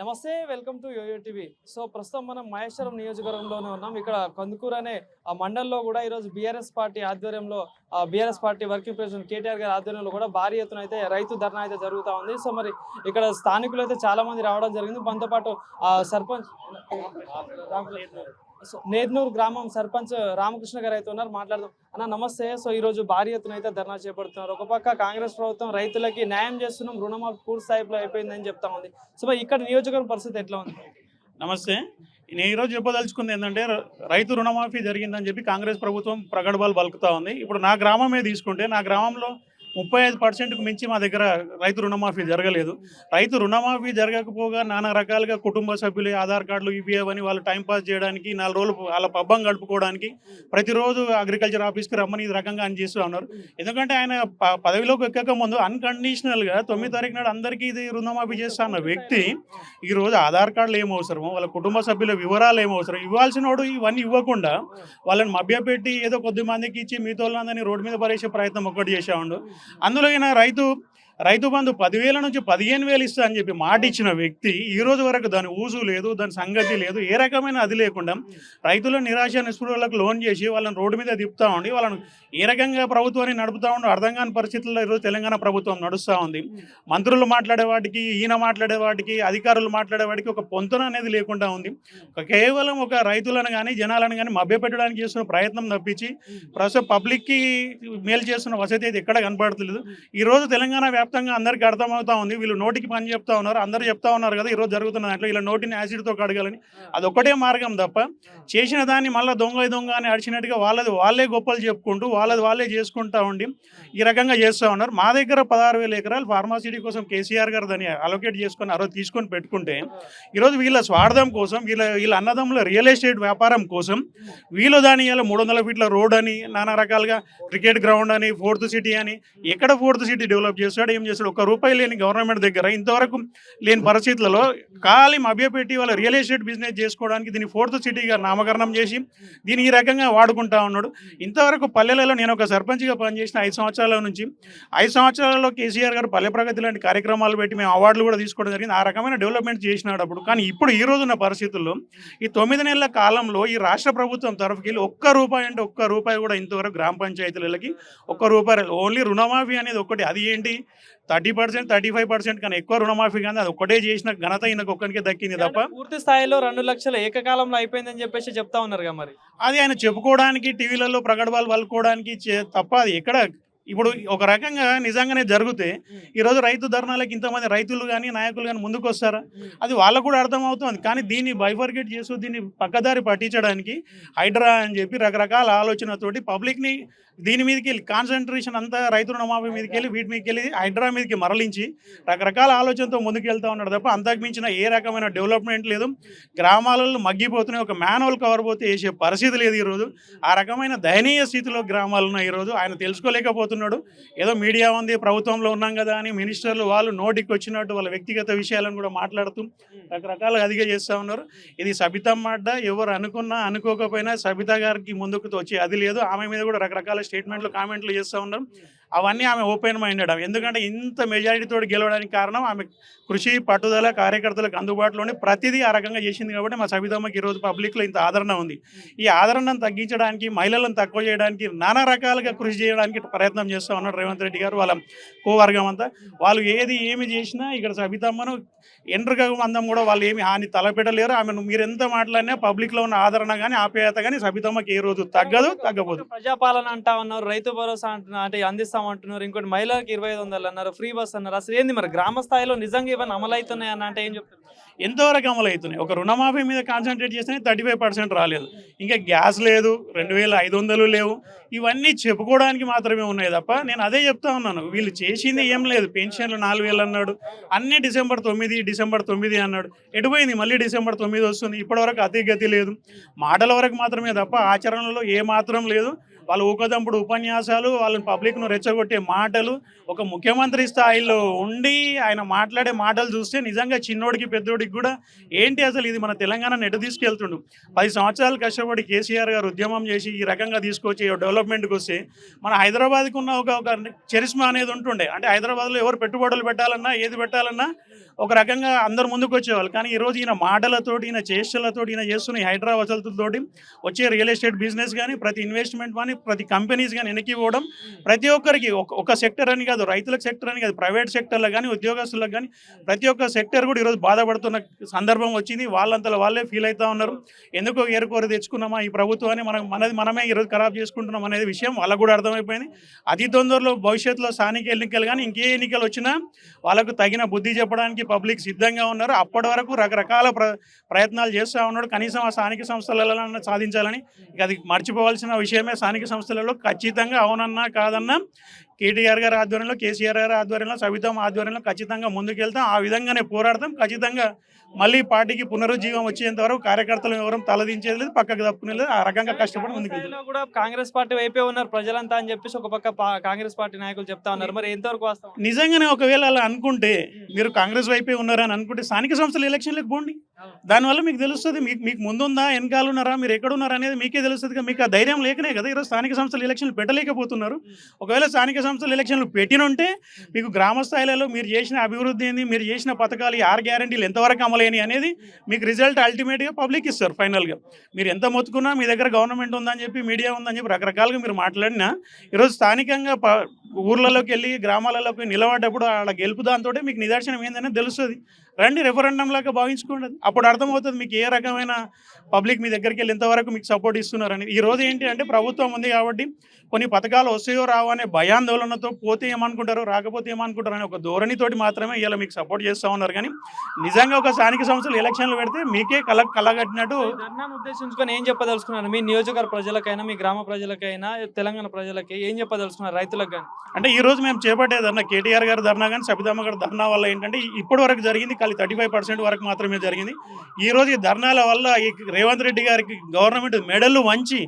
నమస్తే, welcome to YoYo TV. So ప్రస్తుతం మనం మహేశ్వరం నియోజకవర్గంలోనే ఉన్నాం. ఇక్కడ కందుకూరు అనే మండలంలో కూడా ఈరోజు బీఆర్ఎస్ పార్టీ ఆధ్వర్యంలో BRS party working president KTR గారి ఆధ్వర్యంలో కూడా భారీ ఎత్తున అయితే రైతు ధర్నా అయితే జరుగుతూ ఉంది. సో మరి ఇక్కడ స్థానికులు అయితే చాలా మంది రావడం జరిగింది. మనతో పాటు సర్పంచ్ నేర్నూరు గ్రామం సర్పంచ్ రామకృష్ణ గారు అయితే ఉన్నారు. మాట్లాడదాం. అన్న నమస్తే. సో ఈ రోజు భారీ ఎత్తున అయితే ధర్నా చేపడుతున్నారు. ఒక పక్క కాంగ్రెస్ ప్రభుత్వం రైతులకి న్యాయం చేస్తున్నాం, రుణమాఫీ పూర్తి స్థాయిలో అయిపోయిందని చెప్తా ఉంది. సో ఇక్కడ నియోజకవర్గం పరిస్థితి ఎట్లా ఉంది? నమస్తే. నేను ఈరోజు చెప్పదలుచుకుంది ఏంటంటే రైతు రుణమాఫీ జరిగిందని చెప్పి కాంగ్రెస్ ప్రభుత్వం ప్రగడబాలు పలుకుతా ఉంది. ఇప్పుడు నా గ్రామమే తీసుకుంటే నా గ్రామంలో 35%కు మించి మా దగ్గర రైతు రుణమాఫీ జరగలేదు. రైతు రుణమాఫీ జరగకపోగా నానా రకాలుగా కుటుంబ సభ్యులు ఆధార్ కార్డులు ఇవి అవని వాళ్ళు టైంపాస్ చేయడానికి 4 రోజులు వాళ్ళ పబ్బం గడుపుకోవడానికి ప్రతిరోజు అగ్రికల్చర్ ఆఫీస్కి రమ్మని ఈ రకంగా ఆయన చేస్తూ ఉన్నారు. ఎందుకంటే ఆయన పదవిలోకి ఎక్కక ముందు అన్కండిషనల్గా 9వ తారీఖు నాడు అందరికీ ఇది రుణమాఫీ చేస్తా అన్న వ్యక్తి ఈరోజు ఆధార్ కార్డులు ఏం అవసరమో, వాళ్ళ కుటుంబ సభ్యుల వివరాలు ఏం అవసరం, ఇవ్వాల్సిన వాడు ఇవన్నీ ఇవ్వకుండా వాళ్ళని మభ్యపెట్టి ఏదో కొద్ది మందికి ఇచ్చి మీతో అందరినీ రోడ్డు మీద పడేసే ప్రయత్నం ఒక్కటి చేసేవాడు. అందులో ఈయన రైతు బంధు 10,000 నుంచి 15,000 ఇస్తా అని చెప్పి మాట ఇచ్చిన వ్యక్తి ఈ రోజు వరకు దాని ఊసు లేదు, దాని సంగతి లేదు, ఏ రకమైన అది లేకుండా రైతుల నిరాశ నిస్పృహలకు లోన్ చేసి వాళ్ళని రోడ్డు మీద తిప్పుతూ ఉండి వాళ్ళని ఏ రకంగా ప్రభుత్వాన్ని నడుపుతూ ఉండి అర్థం కాని పరిస్థితుల్లో ఈరోజు తెలంగాణ ప్రభుత్వం నడుస్తూ ఉంది. మంత్రులు మాట్లాడే వాటికి, ఈయన మాట్లాడే వాటికి, అధికారులు మాట్లాడే వాటికి ఒక పొంతన అనేది లేకుండా ఉంది. కేవలం ఒక రైతులను కానీ జనాలను కానీ మభ్యపెట్టడానికి చేస్తున్న ప్రయత్నం తప్పించి ప్రస్తుతం పబ్లిక్కి మేలు చేస్తున్న వసతి అయితే ఎక్కడ కనపడట్లేదు. ఈరోజు తెలంగాణ వ్యాప్తంగా అందరికీ అర్థమవుతా ఉంది. వీళ్ళు నోటికి పని చెప్తా ఉన్నారు, అందరూ చెప్తా ఉన్నారు కదా ఈరోజు జరుగుతున్న దాంట్లో ఇలా నోటిని యాసిడ్తో కడగాలని. అది ఒక్కటే మార్గం తప్ప చేసిన దాన్ని మళ్ళీ దొంగ అని అడిచినట్టుగా వాళ్ళే గొప్పలు చెప్పుకుంటూ వాళ్ళే చేసుకుంటా ఉండి ఈ రకంగా చేస్తూ ఉన్నారు. మా దగ్గర 16,000 ఎకరాలు ఫార్మాసిటీ కోసం కేసీఆర్ గారు దాన్ని అలొకేట్ చేసుకొని తీసుకొని పెట్టుకుంటే ఈరోజు వీళ్ళ స్వార్థం కోసం వీళ్ళ అన్నదమ్ముల రియల్ ఎస్టేట్ వ్యాపారం కోసం వీళ్ళు దాని ఇలా 300 ఫీట్ల రోడ్ అని నానా రకాలుగా క్రికెట్ గ్రౌండ్ అని 4th సిటీ అని ఎక్కడ 4th సిటీ డెవలప్ చేస్తాడు, ఏం చేస్తాడు? ₹1 లేని గవర్నమెంట్ దగ్గర ఇంతవరకు లేని పరిస్థితులలో ఖాళీ మభ్యపెట్టి వాళ్ళ రియల్ ఎస్టేట్ బిజినెస్ చేసుకోవడానికి దీన్ని 4th సిటీగా నామకరణం చేసి దీన్ని ఈ రకంగా వాడుకుంటా ఉన్నాడు. ఇంతవరకు పల్లెలలో నేను ఒక సర్పంచ్గా పనిచేసిన 5 సంవత్సరాల నుంచి 5 సంవత్సరాలలో కేసీఆర్ గారు పల్లె ప్రగతి లాంటి కార్యక్రమాలు పెట్టి మేము అవార్డులు కూడా తీసుకోవడం జరిగింది. ఆ రకమైన డెవలప్మెంట్ చేసినాడు అప్పుడు. కానీ ఇప్పుడు ఈ రోజున్న పరిస్థితుల్లో ఈ 9 నెలల కాలంలో ఈ రాష్ట్ర ప్రభుత్వం తరఫుకి ₹1 అంటే ₹1 కూడా ఇంతవరకు గ్రామ పంచాయతీలకి ₹1 ఓన్లీ రుణమాఫీ అనేది ఒకటి. అది ఏంటి 30%, 35% కన్నా ఎక్కువ రుణమాఫీ కానీ అది ఒక్కటే చేసిన ఘనత ఈయనకు ఒక్కరికే దక్కింది తప్ప పూర్తి స్థాయిలో 2 లక్షలు ఏకకాలంలో అయిపోయిందని చెప్పేసి చెప్తా ఉన్నారు. మరి అది ఆయన చెప్పుకోవడానికి టీవీలలో ప్రగడబాలు పలుకోవడానికి తప్ప అది ఎక్కడ ఇప్పుడు ఒక రకంగా నిజంగానే జరిగితే ఈరోజు రైతు ధర్నాలకు ఇంతమంది రైతులు కానీ నాయకులు కానీ ముందుకు వస్తారా? అది వాళ్ళకు కూడా అర్థమవుతుంది. కానీ దీన్ని బైఫర్గేట్ చేస్తూ దీన్ని పక్కదారి పట్టించడానికి హైడ్రా అని చెప్పి రకరకాల ఆలోచనతోటి పబ్లిక్ని దీని మీదకి వెళ్ళి కాన్సన్ట్రేషన్ అంతా రైతు రుణమాఫీ మీదకి వెళ్ళి వీటి మీదకి వెళ్ళి హైడ్రా మీదకి మరలించి రకరకాల ఆలోచనతో ముందుకు వెళ్తూ ఉన్నాడు తప్ప అంతకుమించిన ఏ రకమైన డెవలప్మెంట్ లేదు. గ్రామాలలో మగ్గిపోతున్నాయి. ఒక మ్యాన్హోల్ కవర్ పోతే వేసే పరిస్థితి లేదు ఈరోజు. ఆ రకమైన దయనీయ స్థితిలో గ్రామాలు ఉన్నాయి ఈరోజు. ఆయన తెలుసుకోలేకపోతున్నాడు. ఏదో మీడియా ఉంది, ప్రభుత్వంలో ఉన్నాం కదా అని మినిస్టర్లు వాళ్ళు నోటికి వచ్చినట్టు వాళ్ళ వ్యక్తిగత విషయాలను కూడా మాట్లాడుతూ రకరకాలుగా అదిగా చేస్తూ ఉన్నారు. ఇది సబితమ్మ అడ్డ. ఎవరు అనుకున్నా అనుకోకపోయినా సబిత గారికి ముందుకు వచ్చి అది లేదు. ఆమె మీద కూడా రకరకాల స్టేట్మెంట్లు కామెంట్లు చేస్తూ ఉన్నారు. అవన్నీ ఆమె ఓపెన్ మైండెడ్. ఎందుకంటే ఇంత మెజారిటీతో గెలవడానికి కారణం ఆమె కృషి, పట్టుదల, కార్యకర్తలకు అందుబాటులోనే ప్రతిదీ ఆ రకంగా చేసింది. కాబట్టి మా సబితమ్మకి ఈరోజు పబ్లిక్లో ఇంత ఆదరణ ఉంది. ఈ ఆదరణను తగ్గించడానికి, మహిళలను తక్కువ చేయడానికి, నానా రకాలుగా కృషి చేయడానికి ప్రయత్నం చేస్తూ ఉన్నారు రేవంత్ రెడ్డి గారు, వాళ్ళ కోవర్గం అంతా. వాళ్ళు ఏమి చేసినా ఇక్కడ సబితమ్మను ఎండ్రగ మందం కూడా వాళ్ళు ఏమి హాని తలపెట్టలేరు. ఆమెను మీరు ఎంత మాట్లాడినా పబ్లిక్లో ఉన్న ఆదరణ కానీ ఆప్యాయత కానీ సబితమ్మకి ఏ రోజు తగ్గబోదు. ప్రజాపాలన అంటా ఉన్నారు, రైతు భరోసా అంటున్నారు, అంటే అందిస్తామంటున్నారు, ఇంకోటి మహిళలకు 2,500 అన్నారు, ఫ్రీ బస్ అన్నారు. అసలు ఏంది మరి గ్రామ స్థాయిలో నిజంగా ఇవన్నీ అమలు అవుతున్నాయి అన్న అంటే ఏం చెప్తారు? ఎంతవరకు అమలు అవుతున్నాయి? ఒక రుణమాఫీ మీద కాన్సన్ట్రేట్ చేస్తేనే 35% రాలేదు. ఇంకా గ్యాస్ లేదు, 2,500 లేవు. ఇవన్నీ చెప్పుకోవడానికి మాత్రమే ఉన్నాయి తప్ప నేను అదే చెప్తా ఉన్నాను. వీళ్ళు చేసింది ఏం లేదు. పెన్షన్లు 4,000 అన్నాడు, అన్నీ డిసెంబర్ 9 అన్నాడు. ఎటుపోయింది? మళ్ళీ డిసెంబర్ 9 వస్తుంది. ఇప్పటివరకు అతి గతి లేదు. మాటల వరకు మాత్రమే తప్ప ఆచరణలో ఏ మాత్రం లేదు. వాళ్ళు ఊకదంపుడు ఉపన్యాసాలు, వాళ్ళని పబ్లిక్ను రెచ్చగొట్టే మాటలు, ఒక ముఖ్యమంత్రి స్థాయిలో ఉండి ఆయన మాట్లాడే మాటలు చూస్తే నిజంగా చిన్నోడికి పెద్దోడికి కూడా ఏంటి అసలు ఇది మన తెలంగాణను ఎటు తీసుకెళ్తుండు. 10 సంవత్సరాలు కష్టపడి కేసీఆర్ గారు ఉద్యమం చేసి ఈ రకంగా తీసుకొచ్చి డెవలప్మెంట్కి వస్తే మన హైదరాబాద్కి ఉన్న ఒక చరిస్మా అనేది ఉంటుండే. అంటే హైదరాబాద్లో ఎవరు పెట్టుబడులు పెట్టాలన్నా ఏది పెట్టాలన్నా ఒక రకంగా అందరు ముందుకు వచ్చేవాళ్ళు. కానీ ఈరోజు ఈయన మాటలతోటి, ఈయన చేష్టలతోటి, ఈయన చేస్తున్న ఈ హైడ్రా వసతులతోటి వచ్చే రియల్ ఎస్టేట్ బిజినెస్ కానీ, ప్రతి ఇన్వెస్ట్మెంట్ కానీ, ప్రతి కంపెనీస్ కానీ వెనక్కి పోవడం, ప్రతి ఒక్కరికి ఒక సెక్టర్ అని కాదు, రైతులకు సెక్టర్ అని కాదు, ప్రైవేట్ సెక్టర్లో కానీ, ఉద్యోగస్తులకు కానీ ప్రతి ఒక్క సెక్టర్ కూడా ఈరోజు బాధపడుతున్న సందర్భం వచ్చింది. వాళ్ళంతలో వాళ్ళే ఫీల్ అవుతూ ఉన్నారు. ఎందుకు ఏరుకోరు తెచ్చుకున్నామా ఈ ప్రభుత్వాన్ని, మనమే ఈరోజు ఖరాబ్ చేసుకుంటున్నాం అనేది విషయం వాళ్ళకు కూడా అర్థమైపోయింది. అతి తొందరలో భవిష్యత్తులో స్థానిక ఎన్నికలు కానీ ఇంకే ఎన్నికలు వచ్చినా వాళ్ళకు తగిన బుద్ధి చెప్పడానికి పబ్లిక్ సిద్ధంగా ఉన్నారు. అప్పటి వరకు రకరకాల ప్రయత్నాలు చేస్తూ ఉన్నాడు. కనీసం ఆ స్థానిక సంస్థలలో సాధించాలని. ఇక అది మర్చిపోవాల్సిన విషయమే. స్థానిక సంస్థలలో ఖచ్చితంగా అవునన్నా కాదన్నా కేటీఆర్ గారి ఆధ్వర్యంలో, కేసీఆర్ గారి ఆధ్వర్యంలో, సవితమ్మ ఆధ్వర్యంలో ఖచ్చితంగా ముందుకెళ్తాం. ఆ విధంగానే పోరాడతాం. ఖచ్చితంగా మళ్ళీ పార్టీకి పునరుజ్జీవం వచ్చేంత వరకు కార్యకర్తలు ఎవరు తలదించేది లేదు, పక్కకు తప్పుకునే లేదు. ఆ రకంగా కష్టపడి ముందుకెళ్తాం. కూడా కాంగ్రెస్ పార్టీ వైపే ఉన్నారు ప్రజలంతా అని చెప్పేసి ఒక పక్క కాంగ్రెస్ పార్టీ నాయకులు చెప్తా ఉన్నారు. మరి ఎంతవరకు వాస్తవం? నిజంగానే ఒకవేళ అలా అనుకుంటే, మీరు కాంగ్రెస్ వైపే ఉన్నారని అనుకుంటే స్థానిక సంస్థల ఎలక్షన్లకు పోండి. దానివల్ల మీకు తెలుస్తుంది మీకు ముందుందా వెనకాల ఉన్నారా, మీరు ఎక్కడున్నారా అనేది మీకే తెలుస్తుంది. మీకు ఆ ధైర్యం లేకనే కదా ఈరోజు స్థానిక సంస్థల ఎలక్షన్లు పెట్టలేకపోతున్నారు. ఒకవేళ స్థానిక సంస్థల ఎలక్షన్లు పెట్టినుంటే మీకు గ్రామ స్థాయిలలో మీరు చేసిన అభివృద్ధి ఏంది, మీరు చేసిన పథకాలు, 6 గ్యారెంటీలు ఎంతవరకు అమలైనవి అనేది మీకు రిజల్ట్ అల్టిమేట్గా పబ్లిక్ ఇస్తారు. ఫైనల్గా మీరు ఎంత మొత్తుకున్నా, మీ దగ్గర గవర్నమెంట్ ఉందని చెప్పి, మీడియా ఉందని చెప్పి రకరకాలుగా మీరు మాట్లాడినా, ఈరోజు స్థానికంగా ఊర్లలోకి వెళ్ళి గ్రామాలలోకి నిలబడ్డప్పుడు ఆడ గెలుపు దాంతో మీకు నిదర్శనం ఏందనేది తెలుస్తుంది. రండి, రెఫరెండం లాగా భావించుకోండి. అప్పుడు అర్థమవుతుంది మీకు ఏ రకమైన పబ్లిక్ మీ దగ్గరికి వెళ్ళి ఎంతవరకు మీకు సపోర్ట్ ఇస్తున్నారని. ఈరోజు ఏంటి అంటే ప్రభుత్వం ఉంది కాబట్టి కొన్ని పథకాలు వస్తాయో రావో అనే భయాందోళనతో పోతే ఏమనుకుంటారో, రాకపోతే ఏమనుకుంటారో అనే ఒక ధోరణితోటి మాత్రమే ఇలా మీకు సపోర్ట్ చేస్తూ ఉన్నారు. కానీ నిజంగా ఒక స్థానిక సంస్థలు ఎలక్షన్లు పెడితే మీకే కలగట్టినట్టు. ధర్నాను ఉద్దేశించుకొని ఏం చెప్పదలుచుకున్నారు? మీ నియోజకవర్గ ప్రజలకైనా, మీ గ్రామ ప్రజలకైనా, తెలంగాణ ప్రజలకి ఏం చెప్పదలుచుకున్నారు, రైతులకు కానీ? అంటే ఈ రోజు మేము చేపట్టే ధర్నా, కేటీఆర్ గారి ధర్నా కానీ, సబితమ్మ గారి ధర్నా వల్ల ఏంటంటే ఇప్పటి వరకు జరిగింది ఖాళీ 35% వరకు మాత్రమే జరిగింది. ఈ రోజు ఈ ధర్నాల వల్ల ఈ రేవంత్ రెడ్డి గారికి గవర్నమెంట్ మెడలు వంచి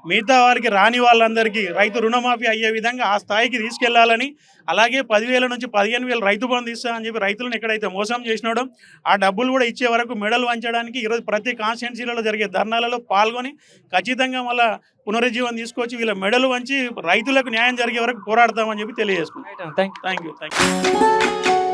మిగతా వారికి రాని వాళ్ళందరికీ రైతు రుణమాఫీ అయ్యే విధంగా ఆ స్థాయికి తీసుకెళ్లాలని, అలాగే 10,000 నుంచి 15,000 రైతు బంధు ఇస్తామని చెప్పి రైతులను ఎక్కడైతే మోసం చేసినాడో ఆ డబ్బులు కూడా ఇచ్చే వరకు మెడలు వంచడానికి ఈరోజు ప్రతి కాన్స్టిట్యున్సీలలో జరిగే ధర్నాలలో పాల్గొని ఖచ్చితంగా మళ్ళీ పునరుజ్జీవం తీసుకొచ్చి వీళ్ళ మెడలు వంచి రైతులకు న్యాయం జరిగే వరకు పోరాడతామని చెప్పి తెలియజేసుకుంటాం. Thank you. Thank you.